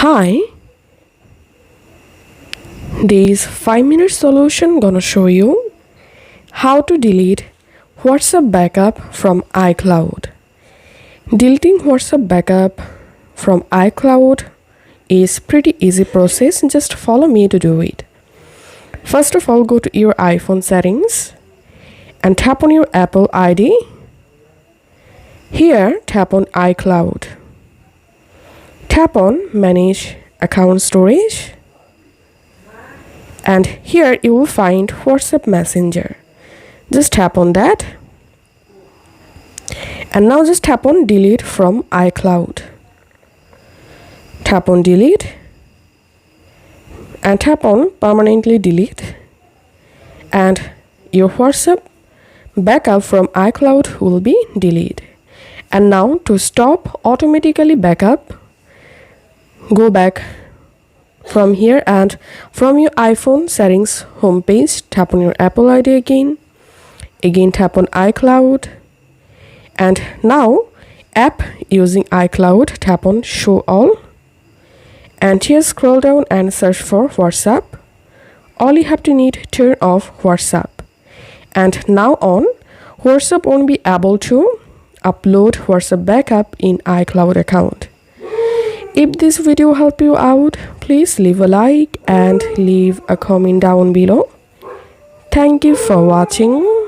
Hi, this 5-minute solution gonna show you how to delete WhatsApp backup from iCloud. Deleting WhatsApp backup from iCloud is pretty easy process. Just follow me to do it. First of all, go to your iPhone settings and tap on your Apple ID. Here, tap on iCloud. Tap on Manage Account Storage. And here you will find WhatsApp Messenger. Just tap on that. And now just tap on Delete from iCloud. Tap on Delete. And tap on Permanently Delete. And your WhatsApp backup from iCloud will be deleted. And now to stop automatically backup, go back from here and from your iPhone settings homepage, tap on your Apple ID again tap on iCloud, and now app using iCloud, tap on Show All, and here scroll down and search for WhatsApp. All you have to need, turn off WhatsApp, and now on WhatsApp won't be able to upload WhatsApp backup in iCloud account. If this video helped you out, please leave a like and leave a comment down below. Thank you for watching.